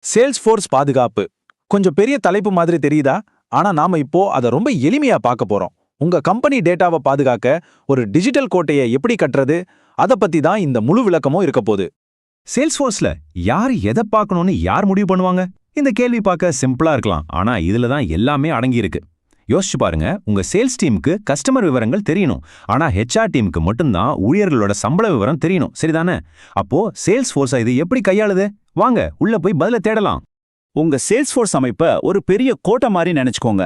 Salesforce பாதுகாப்பு கொஞ்சம் பெரிய தலைப்பு மாதிரி தெரியுதா? ஆனா நாம இப்போ அதை ரொம்ப எளிமையா பார்க்க போறோம். உங்க கம்பெனி டேட்டாவை பாதுகாக்க ஒரு டிஜிட்டல் கோட்டையை எப்படி கட்டுறது, அத பத்தி தான் இந்த முழு விளக்கமும் இருக்க போகுது. சேல்ஸ்ஃபோர்ஸ்ல யார் எதை பார்க்கணும்னு யார் முடிவு பண்ணுவாங்க? இந்த கேள்வி பார்க்க சிம்பிளா இருக்கலாம், ஆனா இதுல தான் எல்லாமே அடங்கி இருக்கு. யோசிச்சு பாருங்க, உங்க சேல்ஸ் டீமுக்கு கஸ்டமர் விவரங்கள் தெரியணும், ஆனா ஹெச்ஆர் டீமுக்கு மட்டும்தான் ஊழியர்களோட சம்பள விவரம் தெரியணும், சரிதானே? அப்போ சேல்ஸ்ஃபோர்ஸ் இது எப்படி கையாளுது? வாங்க உள்ள போய் பதில தேடலாம். உங்க சேல்ஸ்ஃபோர்ஸ் அமைப்பை ஒரு பெரிய கோட்டை மாதிரி நினைச்சுக்கோங்க.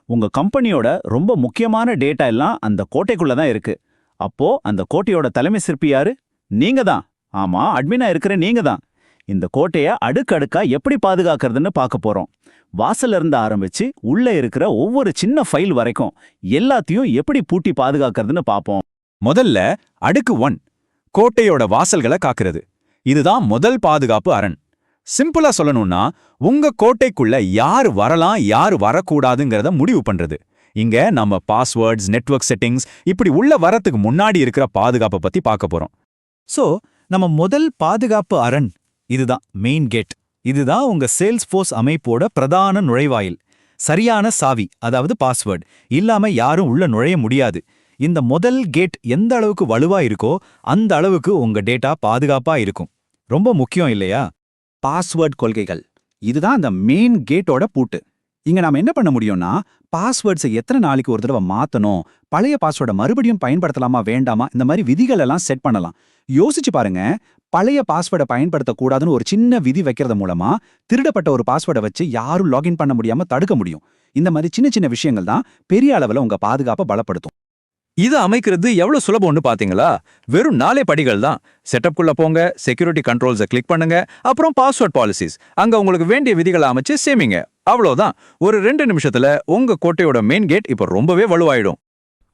உங்க கம்பெனியோட ரொம்ப முக்கியமான டேட்டா எல்லாம் அந்த கோட்டைக்குள்ள தான் இருக்கு. அப்போ அந்த கோட்டையோட தலைமை சிற்பி யாரு? நீங்க தான். ஆமா, அட்மினா இருக்கிற நீங்க தான். இந்த கோட்டைய அடுக்கடுக்கா எப்படி பாதுகாக்கிறதுன்னு பார்க்க போறோம். வாசல்ல இருந்து ஆரம்பிச்சு உள்ள இருக்கிற ஒவ்வொரு சின்ன ஃபைல் வரைக்கும் எல்லாத்தையும் எப்படி பூட்டி பாதுகாக்கிறதுன்னு பார்ப்போம். முதல்ல அடுக்கு 1, கோட்டையோட வாசல்களை காக்கிறது. இதுதான் முதல் பாதுகாப்பு அரண். சிம்பிளா சொல்லணும்னா, உங்க கோட்டைக்குள்ள யார் வரலாம் யார் வரக்கூடாதுங்கிறத முடிவு பண்றது. இங்க நம்ம பாஸ்வேர்ட்ஸ், நெட்வொர்க் செட்டிங்ஸ் இப்படி உள்ள வரத்துக்கு முன்னாடி இருக்கிற பாதுகாப்பை பத்தி பார்க்க போறோம். சோ நம்ம முதல் பாதுகாப்பு அரண் இதுதான், மெயின் கேட். இதுதான் உங்க சேல்ஸ்ஃபோர்ஸ் அமைப்போட பிரதான நுழைவாயில். சரியான சாவி, அதாவது பாஸ்வேர்ட் இல்லாம யாரும் உள்ள நுழைய முடியாது. இந்த முதல் கேட் எந்த அளவுக்கு வலுவா இருக்கோ அந்த அளவுக்கு உங்க டேட்டா பாதுகாப்பா இருக்கும். ரொம்ப முக்கியம் இல்லையா? பாஸ்வேர்ட் கொள்கைகள் இதுதான் அந்த மெயின் கேட்டோட பூட்டு. இங்க நாம என்ன பண்ண முடியும்னா, பாஸ்வேர்ட்ஸை எத்தனை நாளைக்கு ஒரு தடவை மாத்தணும், பழைய பாஸ்வேர்டை மறுபடியும் பயன்படுத்தலாமா வேண்டாமா, இந்த மாதிரி விதிகள் எல்லாம் செட் பண்ணலாம். யோசிச்சு பாருங்க, பழைய பாஸ்வேர்டை பயன்படுத்தக்கூடாதுன்னு ஒரு சின்ன விதி வைக்கிறது மூலமா திருடப்பட்ட ஒரு பாஸ்வேர்டை வச்சு யாரும் லாகின் பண்ண முடியாம தடுக்க முடியும். இந்த மாதிரி சின்ன சின்ன விஷயங்கள் தான் பெரிய அளவுல உங்க பாதுகாப்பை பலப்படுத்தும். இது அமைக்கிறது எவ்வளவு சுலபம்னு பாத்தீங்களா? வெறும் 4 படிகள் தான். செட்டப்குள்ள போங்க, செக்யூரிட்டி கண்ட்ரோல்ஸை கிளிக் பண்ணுங்க, அப்புறம் பாஸ்வேர்ட் பாலிசிஸ், அங்க உங்களுக்கு வேண்டிய விதிகளை அமைச்சு சேமிங்க. அவ்வளவுதான். ஒரு 2 நிமிஷத்துல உங்க கோட்டையோட மெயின் கேட் இப்ப ரொம்பவே வலுவாயிடும்.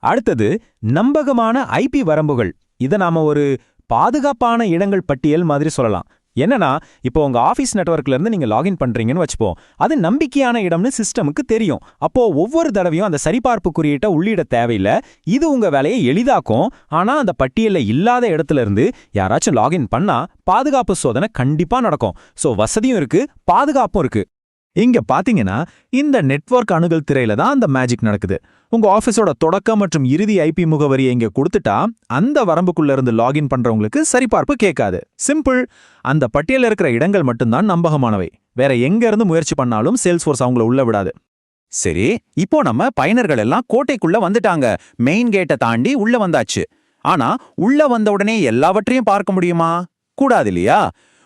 அடுத்தது நம்பகமான ஐபி வரம்புகள். இதை நாம ஒரு பாதுகாப்பான இடங்கள் பட்டியல் மாதிரி சொல்லலாம். என்னன்னா, இப்போ உங்க ஆஃபீஸ் நெட்வொர்க்ல இருந்து நீங்க லாகின் பண்றீங்கன்னு வச்சுப்போம். அது நம்பிக்கையான இடம்னு சிஸ்டமுக்கு தெரியும். அப்போ ஒவ்வொரு தடவையும் அந்த சரிபார்ப்பு குறியீட்டை உள்ளிட தேவையில்லை. இது உங்க வேலையை எளிதாக்கும். ஆனா அந்த பட்டியல்ல இல்லாத இடத்துல இருந்து யாராச்சும் லாகின் பண்ணா பாதுகாப்பு சோதனை கண்டிப்பா நடக்கும். சோ வசதியும் இருக்கு, பாதுகாப்பும் இருக்கு. இங்க பாத்தீங்கன்னா, இந்த நெட்வொர்க் அணுகல் திரையில தான் அந்த மேஜிக் நடக்குது. உங்க ஆபீஸோட தொடக்கம் மற்றும் இறுதி ஐபி முகவரியை இங்க கொடுத்துட்டா அந்த வரம்புக்குள்ள இருந்து லாகின் பண்றவங்களுக்கு சரிபார்ப்பு கேட்காது. சிம்பிள். அந்த பட்டியல இருக்கிற இடங்கள் மட்டும்தான் நம்பகமானவை. வேற எங்க இருந்து முயற்சி பண்ணாலும் சேல்ஸ்ஃபோர்ஸ் அவங்கள உள்ள விடாது. சரி, இப்போ நம்ம பயனர்கள் எல்லாம் கோட்டைக்குள்ள வந்துட்டாங்க. மெயின் கேட்டை தாண்டி உள்ள வந்தாச்சு. ஆனா உள்ள வந்த உடனே எல்லாவற்றையும் பார்க்க முடியுமா? கூடாது இல்லையா?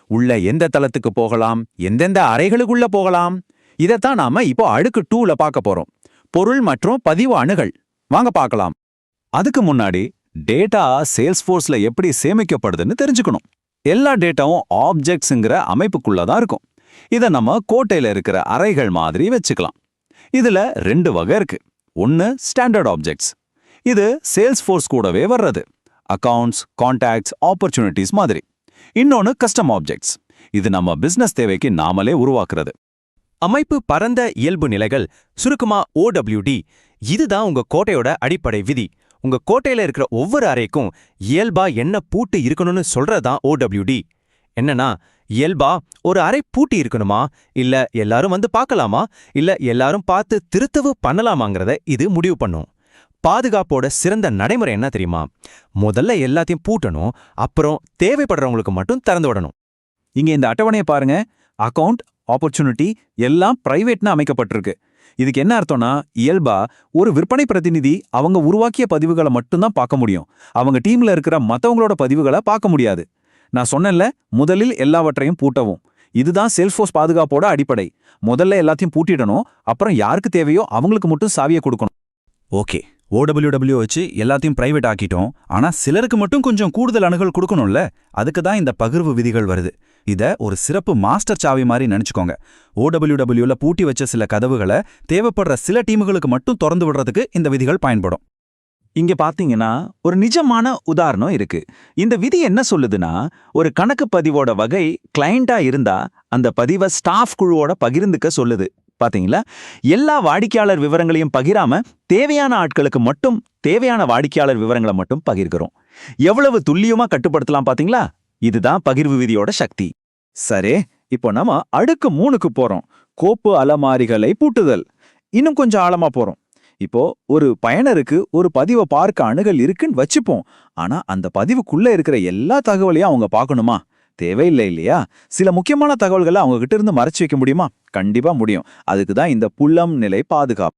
உள்ள எந்த தளத்துக்கு போகலாம், எந்தெந்த அறைகளுக்குள்ள போகலாம், இதைத்தான் நாம இப்போ அடுக்கு 2ல பார்க்க போறோம். பொருள் மற்றும் பதிவு அணுகல். வாங்க பார்க்கலாம். அதுக்கு முன்னாடி டேட்டா சேல்ஸ்ஃபோர்ஸ்ல எப்படி சேமிக்கப்படுதுன்னு தெரிஞ்சுக்கணும். எல்லா டேட்டாவும் ஆப்ஜெக்ட்ஸ்ங்கிற அமைப்புக்குள்ள தான் இருக்கும். இதை நம்ம கோட்டையில இருக்கிற அறைகள் மாதிரி வச்சுக்கலாம். இதுல 2 வகை இருக்கு. ஒன்னு ஸ்டாண்டர்ட் ஆப்ஜெக்ட்ஸ். இது சேல்ஸ்ஃபோர்ஸ் கூடவே வர்றது. அக்கவுண்ட்ஸ், கான்டாக்ட்ஸ், ஆப்பர்ச்சுனிட்டிஸ் மாதிரி. இன்னொன்னு கஸ்டம் ஆப்ஜெக்ட்ஸ். இது நம்ம பிசினஸ் தேவைக்கு நாமளே உருவாக்குறது. அமைப்பு பரந்த இயல்பு நிலைகள், சுருக்கமா OWD. இதுதான் உங்க கோட்டையோட அடிப்படை விதி. உங்க கோட்டையில இருக்கிற ஒவ்வொரு அறைக்கும் இயல்பா என்ன பூட்டு இருக்கணும்னு சொல்றதுதான் OWD. என்னன்னா, இயல்பா ஒரு அறை பூட்டி இருக்கணுமா, இல்ல எல்லாரும் வந்து பார்க்கலாமா, இல்ல எல்லாரும் பார்த்து திருத்தவு பண்ணலாமாங்கிறத இது முடிவு பண்ணும். பாதுகாப்போட சிறந்த நடைமுறை என்ன தெரியுமா? முதல்ல எல்லாத்தையும் பூட்டணும், அப்புறம் தேவைப்படுறவங்களுக்கு மட்டும் திறந்து விடணும். இங்க இந்த அட்டவணையை பாருங்க. அக்கவுண்ட், ஆப்பர்ச்சுனிட்டி எல்லாம் பிரைவேட்னு அமைக்கப்பட்டிருக்கு. இதுக்கு என்ன அர்த்தம்னா, இயல்பா ஒரு விற்பனை பிரதிநிதி அவங்க உருவாக்கிய பதிவுகளை மட்டும்தான் பார்க்க முடியும். அவங்க டீம்ல இருக்கிற மத்தவங்களோட பதிவுகளை பார்க்க முடியாது. நான் சொன்னேன்ல, முதலில் எல்லாவற்றையும் பூட்டவும். இதுதான் சேல்ஸ்ஃபோர்ஸ் பாதுகாப்போட அடிப்படை. முதல்ல எல்லாத்தையும் பூட்டிடணும், அப்புறம் யாருக்கு தேவையோ அவங்களுக்கு மட்டும் சாவியை கொடுக்கணும். ஓகே, OWW வச்சு எல்லாத்தையும் பிரைவேட் ஆக்கிட்டோம். ஆனா சிலருக்கு மட்டும் கொஞ்சம் கூடுதல் அணுகல் கொடுக்கணும்ல, அதுக்கு தான் இந்த பகிர்வு விதிகள் வருது. இத ஒரு சிறப்பு மாஸ்டர் சாவி மாதிரி நினைச்சுக்கோங்க. OWWல பூட்டி வச்ச சில கதவுகளை தேவைப்படுற சில டீமுகளுக்கு மட்டும் திறந்து விடுறதுக்கு இந்த விதிகள் பயன்படும். இங்க பாத்தீங்கன்னா ஒரு நிஜமான உதாரணம் இருக்கு. இந்த விதி என்ன சொல்லுதுன்னா, ஒரு கணக்கு பதிவோட வகை கிளையண்டா இருந்தா அந்த பதிவை ஸ்டாஃப் குழுவோட பகிர்ந்துக்க சொல்லுது. பாத்தீங்களா? எல்லா வாடிக்கையாளர் விவரங்களையும் பகிராம தேவையான ஆட்களுக்கு மட்டும் தேவையான வாடிக்கையாளர் விவரங்களை மட்டும் பகிர்கிறோம். எவ்வளவு துல்லியமா கட்டுப்படுத்தலாம் பாத்தீங்களா? இதுதான் பகிர்வு விதியோட சக்தி. சரி, இப்போ நம்ம அடுக்கு 3க்கு போறோம். கோப்பு அலமாரிகளை பூட்டுதல். இன்னும் கொஞ்சம் ஆழமா போறோம். இப்போ ஒரு பயனருக்கு ஒரு பதிவை பார்க்க அணுகல் இருக்குன்னு வச்சுப்போம். ஆனா அந்த பதிவுக்குள்ள இருக்கிற எல்லா தகவலையும் அவங்க பார்க்கணுமா? தேவையில்லை இல்லையா? சில முக்கியமான தகவல்களை அவங்க கிட்ட இருந்து மறைச்சு வைக்க முடியுமா? கண்டிப்பா முடியும். அதுக்கு தான் இந்த புல்லம் நிலை பாதுகாப்பு.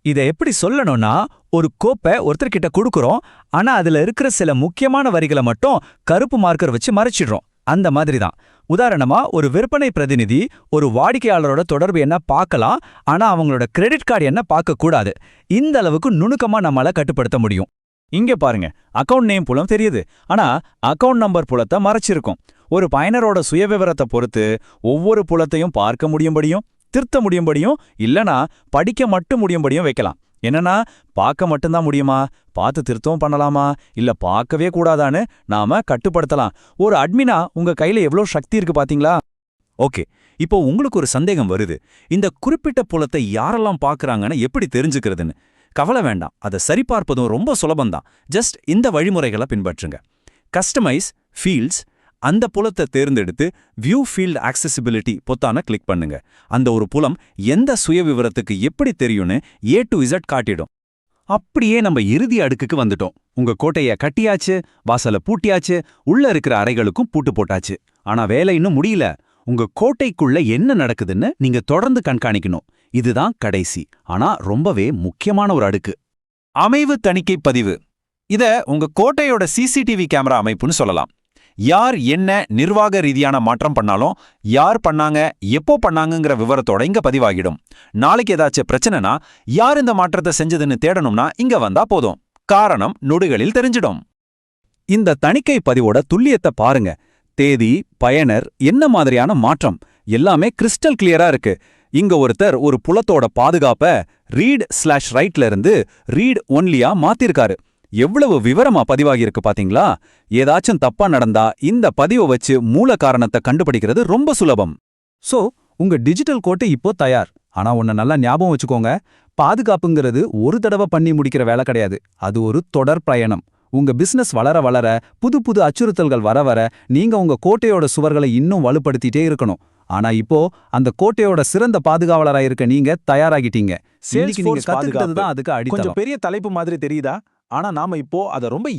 இதை எப்படி சொல்லணும்னா, ஒரு கோப்பை ஒருத்தர்கிட்ட கொடுக்குறோம், ஆனா அதுல இருக்கிற சில முக்கியமான வரிகளை மட்டும் கருப்பு மார்க்கர் வச்சு மறைச்சிடுறோம். அந்த மாதிரி தான். உதாரணமா, ஒரு விற்பனை பிரதிநிதி ஒரு வாடிக்கையாளரோட தொடர்பு என்ன பார்க்கலாம், ஆனா அவங்களோட கிரெடிட் கார்டு என்ன பார்க்க கூடாது. இந்த அளவுக்கு நுணுக்கமா நம்மளால கட்டுப்படுத்த முடியும். இங்க பாருங்க, அக்கவுண்ட் நேம் புலம் தெரியுது, ஆனா அக்கவுண்ட் நம்பர் புலத்தை மறைச்சிருக்கும். ஒரு பயனரோட சுயவிவரத்தை பொறுத்து ஒவ்வொரு புலத்தையும் பார்க்க முடியும்படியும், திருத்த முடியும்படியும், இல்லனா படிக்க மட்டும் முடியும்படியும் வைக்கலாம். என்னன்னா, பார்க்க மட்டும்தான் முடியுமா, பார்த்து திருத்தவும் பண்ணலாமா, இல்ல பார்க்கவே கூடாதான்னு நாம கட்டுப்படுத்தலாம். ஒரு அட்மினா உங்க கையில எவ்வளோ சக்தி இருக்கு பாத்தீங்களா? ஓகே, இப்போ உங்களுக்கு ஒரு சந்தேகம் வருது. இந்த குறிப்பிட்ட புலத்தை யாரெல்லாம் பார்க்கறாங்கன்னு எப்படி தெரிஞ்சுக்கிறதுன்னு. கவலை வேண்டாம், அதை சரிபார்ப்பதும் ரொம்ப சுலபம்தான். ஜஸ்ட் இந்த வழிமுறைகளை பின்பற்றுங்க. கஸ்டமைஸ் ஃபீல்ட்ஸ், அந்த புலத்தை தேர்ந்தெடுத்து வியூ ஃபீல்ட் ஆக்சசிபிலிட்டி பொத்தான கிளிக் பண்ணுங்க. அந்த ஒரு புலம் எந்த சுயவிவரத்துக்கு எப்படி தெரியும்னு A to Z காட்டிடும். அப்படியே நம்ம இறுதி அடுக்குக்கு வந்துட்டோம். உங்க கோட்டைய கட்டியாச்சு, வாசல பூட்டியாச்சு, உள்ள இருக்கிற அறைகளுக்கும் பூட்டு போட்டாச்சு. ஆனா வேலை இன்னும் முடியல. உங்க கோட்டைக்குள்ள என்ன நடக்குதுன்னு நீங்க தொடர்ந்து கண்காணிக்கணும். இதுதான் கடைசி, ஆனா ரொம்பவே முக்கியமான ஒரு அடுக்கு. அமைவு தணிக்கை பதிவு. இத உங்க கோட்டையோட CCTV கேமரா அமைப்புன்னு சொல்லலாம். யார் என்ன நிர்வாக ரீதியான மாற்றம் பண்ணாலும், யார் பண்ணாங்க, எப்போ பண்ணாங்கங்கிற விவரத்தோட இங்க பதிவாகிடும். நாளைக்கு ஏதாச்சும் பிரச்சனைனா, யார் இந்த மாற்றத்தை செஞ்சதுன்னு தேடணும்னா இங்க வந்தா போதும். காரணம் நொடிகளில் தெரிஞ்சிடும். இந்த தணிக்கை பதிவோட துல்லியத்தை பாருங்க. தேதி, பயனர், என்ன மாதிரியான மாற்றம் எல்லாமே கிறிஸ்டல் கிளியரா இருக்கு. இங்க ஒருத்தர் ஒரு புலத்தோட பாதுகாப்ப ரீட்/ரைட்ல இருந்து ரீட் ஒன்லியா மாத்திருக்காரு. எவ்வளவு விவரமா பதிவாகியிருக்கு பாத்தீங்களா? ஏதாச்சும் தப்பா நடந்தா இந்த பதிவை வச்சு மூல காரணத்தை கண்டுபிடிக்கிறது ரொம்ப சுலபம். சோ, உங்க டிஜிட்டல் கோட்டை இப்போ தயார். ஆனா ஒன்ன நல்லா ஞாபகம் வச்சுக்கோங்க, பாதுகாப்புங்கிறது ஒரு தடவை பண்ணி முடிக்கிற வேலை கிடையாது. அது ஒரு தொடர் பயணம். உங்க பிசினஸ் வளர வளர, புது புது அச்சுறுத்தல்கள் வர வர, நீங்க உங்க கோட்டையோட சுவர்களை இன்னும் வலுப்படுத்திட்டே இருக்கணும். ஆனா இப்போ அந்த கோட்டையோட சிறந்த பாதுகாவலரா இருக்க நீங்க தயாராகிட்டீங்க. இன்னைக்கு நீங்க கத்துக்கிட்டது தான் அதுக்கு அடித்தளம். கொஞ்சம் பெரிய தலைப்பு மாதிரி தெரியுதா? ஆனா நாம இப்போ அதை ரொம்ப